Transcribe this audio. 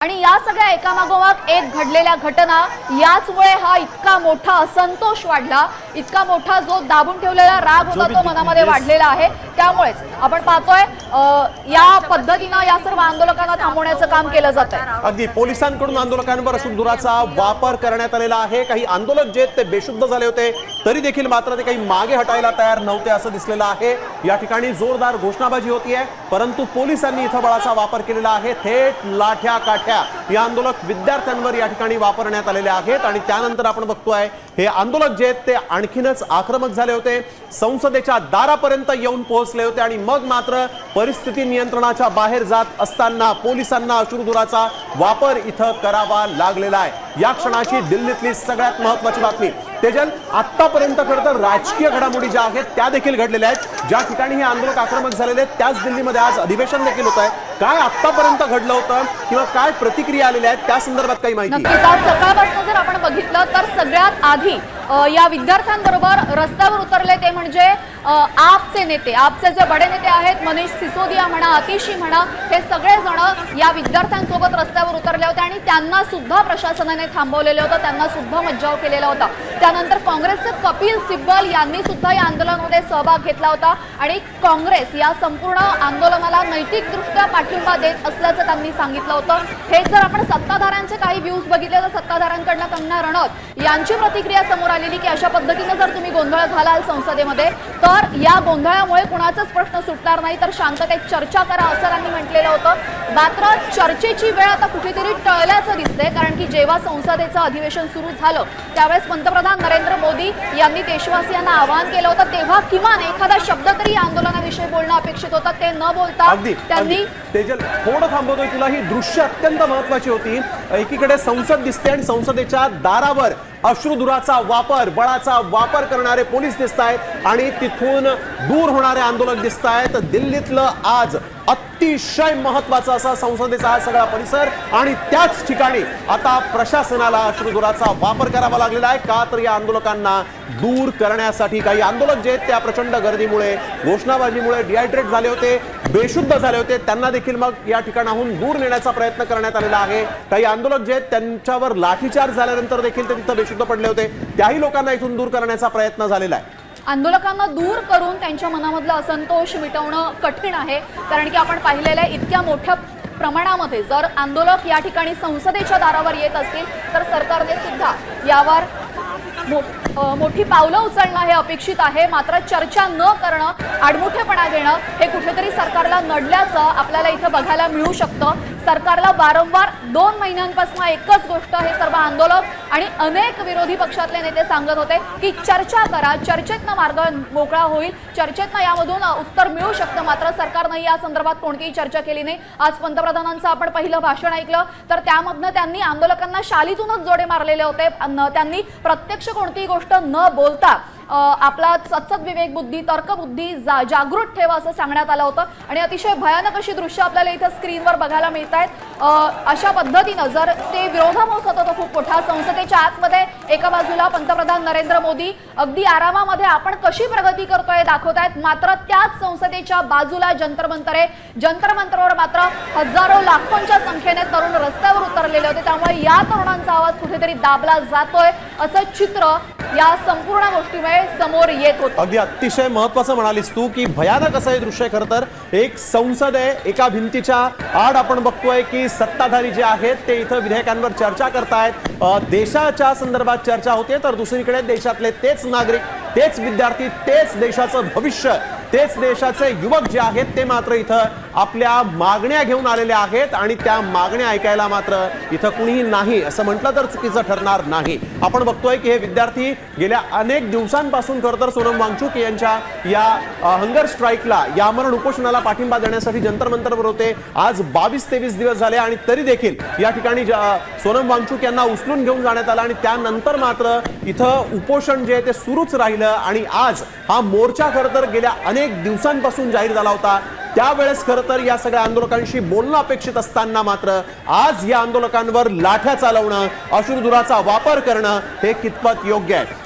आणि या सगळ्या एकामागोमाग एक घडलेल्या घटना याचमुळे हा इतका मोठा असंतोष वाढला, इतका मोठा जो दाबून ठेवलेला राग होता तो मनामध्ये वाढलेला आहे। त्यामुळेच आपण पाहतोय या पद्धतीने या सर्व आंदोलकांना थांबवण्याचं काम केलं जात आहे। अगदी पोलिसांकडून आंदोलकांवर अशुद्धुराचा वापर करण्यात आलेला आहे। काही आंदोलक जे ते बेशुद्ध झाले होते तरी देखील मात्र ते काही मागे हटायला तयार नव्हते असं दिसलेलं आहे। या ठिकाणी जोरदार घोषणाबाजी होतीये, परंतु पोलिसांनी इथं बळाचा वापर केलेला आहे। थेट लाठ्या काठ्या या आंदोलक विद्यार्थ्यांवर या ठिकाणी वापरण्यात आलेले आहेत आणि त्यानंतर आपण बघतोय हे आंदोलक जे ते आणखीनच आक्रमक झाले होते, संसदेच्या दारापर्यंत येऊन पोहोचले होते आणि मग मात्र परिस्थिती नियंत्रणाच्या बाहेर जात असताना पोलिसांना अश्रुधुराचा वापर इथं करावा लागलेला आहे। या क्षणाची दिल्लीतली सगळ्यात महत्त्वाची बातमी तेजल, आतापर्यंत खरं तर राजकीय घडामोडी ज्या आहेत त्या देखील घडलेल्या आहेत। ज्या ठिकाणी हे आंदोलक आक्रमक झालेले आहेत त्याच दिल्लीमध्ये आज अधिवेशन देखील होत आहे। काय आतापर्यंत घडलं होतं किंवा काय प्रतिक्रिया आलेल्या आहेत त्या संदर्भात काही माहिती? नक्कीच आज सकाळपासून जर आपण बघितलं तर सगळ्यात आधी या विद्यार्थ्यांबरोबर रस्त्यावर उतरले ते म्हणजे आपचे नेते, आपचे जे बडे नेते आहेत मनीष सिसोदिया म्हणा, आतिशी म्हणा, हे सगळे जण या विद्यार्थ्यांसोबत रस्त्यावर उतरले होते आणि त्यांना सुद्धा प्रशासनाने थांबवलेलं होतं, त्यांना सुद्धा मज्जाव केलेला होता। त्यानंतर काँग्रेसचे कपिल सिब्बल यांनी सुद्धा या आंदोलनामध्ये सहभाग घेतला होता आणि काँग्रेस या संपूर्ण आंदोलनाला नैतिकदृष्ट्या पाठिंबा देत असल्याचं त्यांनी सांगितलं होतं। हे जर आपण सत्ताधाऱ्यांचे काही व्ह्यूज बघितले तर सत्ताधाऱ्यांकडून कंगना रणौत यांची प्रतिक्रिया समोर आलेली की अशा पद्धतीने जर तुम्ही गोंधळ घालाल संसदेमध्ये तर या गोंधळामुळे कुणाचाच प्रश्न सुटणार नाही, तर शांततेत चर्चा करा असं त्यांनी म्हटलेलं होतं। मात्र चर्चेची वेळ आता कुठेतरी टळल्याचं दिसतंय, कारण की जेव्हा संसदेचं अधिवेशन सुरू झालं त्यावेळेस पंतप्रधान नरेंद्र मोदी यांनी देशवासियांना आवाहन केलं होतं, तेव्हा किमान एखादा शब्द तरी या आंदोलनाविषयी बोलणं अपेक्षित होतं, ते न बोलता त्यांनी तेजल थोडं थांबवतोय तुला, ही दृश्य अत्यंत महत्त्वाची होती। एकीकडे संसद दिसते आणि संसदेच्या दारावर अश्रुधुराचा वापर, बळाचा वापर करणारे पोलीस दिसत आहेत आणि तिथून दूर होणारे आंदोलक दिसत आहेत। दिल्लीतलं आज अतिशय महत्त्वाचा असा संसदेचा हा सगळा परिसर आणि त्याच ठिकाणी आता प्रशासनाला अश्रुधुराचा वापर करावा लागलेला आहे। का तर या आंदोलकांना दूर करण्यासाठी काही आंदोलक जे त्या प्रचंड गर्दीमुळे, घोषणाबाजीमुळे डिहायड्रेट झाले होते, बेशुद्ध झाले होते, त्यांना देखील मग या ठिकाणाहून दूर नेण्याचा प्रयत्न करण्यात आलेला आहे। काही आंदोलक जे त्यांच्यावर लाठीचार्ज झाल्यानंतर देखील ते तिथं बेशुद्ध पडले होते, त्याही लोकांना इथून दूर करण्याचा प्रयत्न झालेला आहे। आंदोलकांना दूर करून त्यांच्या मनामधला असंतोष मिटवणं कठीण आहे, कारण की आपण पाहिलेलं आहे इतक्या मोठ्या प्रमाणामध्ये जर आंदोलक या ठिकाणी संसदेच्या दारावर येत असतील तर सरकारने सुद्धा यावर मोठी पावलं उचलणं हे अपेक्षित आहे। मात्र चर्चा न करणं, आडमुठेपणा घेणं हे कुठेतरी सरकारला नडल्याचं आपल्याला इथं बघायला मिळू शकतं। सरकारला वारंवार 2 महिन्यांपासून एकच गोष्ट हे सर्व आंदोलक आणि अनेक विरोधी पक्षातले नेते सांगत होते की चर्चा करा, चर्चेतनं मार्ग मोकळा होईल, चर्चेतनं यामधून उत्तर मिळू शकतं। मात्र सरकारनं या संदर्भात कोणतीही चर्चा केली नाही। आज पंतप्रधानांचं आपण पहिलं भाषण ऐकलं तर त्यामधनं त्यांनी आंदोलकांना शालीतूनच जोडे मारलेले होते। त्यांनी प्रत्यक्ष कोणतीही गोष्ट न बोलता आपला सतत विवेक बुद्धी, तर्कबुद्धी जागृत ठेवा असं सांगण्यात आलं होतं आणि अतिशय भयानक अशी दृश्य आपल्याला इथं स्क्रीनवर बघायला मिळत आहेत। अशा पद्धतीनं जर ते विरोधाभास होता तो खूप मोठा, संसदेच्या आतमध्ये एका बाजूला पंतप्रधान नरेंद्र मोदी अगदी आरामामध्ये आपण कशी प्रगती करतोय दाखवतायत, मात्र त्याच संसदेच्या बाजूला जंतर मंतर आहे, जंतर मंतरवर मात्र हजारो लाखोंच्या संख्येने तरुण रस्त्यावर उतरलेले होते। त्यामुळे या तरुणांचा आवाज कुठेतरी दाबला जातोय असं चित्र या संपूर्ण गोष्टीमुळे समोर येत होतं। अगदी अतिशय महत्त्वाचं म्हणालीस तू की भयानक असं हे दृश्य खरं तर एक संसद आहे, एका भिंतीच्या आड आपण बघतोय की सत्ताधारी जे आहेत ते इथं विधेयकांवर चर्चा करतायत, देशाच्या संदर्भात चर्चा होते, तर दुसरीकडे देशातले तेच नागरिक, तेच विद्यार्थी, तेच देशाचं भविष्य, तेच देशाचे युवक जे आहेत ते मात्र इथं आपल्या मागण्या घेऊन आलेले आहेत आणि त्या मागण्या ऐकायला मात्र इथं कुणीही नाही असं म्हटलं तर चुकीचं ठरणार नाही। आपण बघतोय की हे विद्यार्थी गेल्या अनेक दिवसांपासून खरं तर सोनम वांगचुक यांच्या या हंगर स्ट्राईकला, या आमरण उपोषणाला पाठिंबा देण्यासाठी जंतर मंतरवर होते। आज 22-23 दिवस झाले आणि तरी देखील या ठिकाणी सोनम वांगचुक यांना उचलून घेऊन जाण्यात आलं आणि त्यानंतर मात्र इथं उपोषण जे आहे ते सुरूच राहिलं आणि आज हा मोर्चा खरं तर गेल्या अनेक दिवसांपासून जाहीर झाला होता। त्यावेळेस खरं तर या सगळ्या आंदोलकांशी बोलणं अपेक्षित असताना मात्र आज या आंदोलकांवर लाठ्या चालवणं, अश्रुधुराचा वापर करणं हे कितपत योग्य आहे?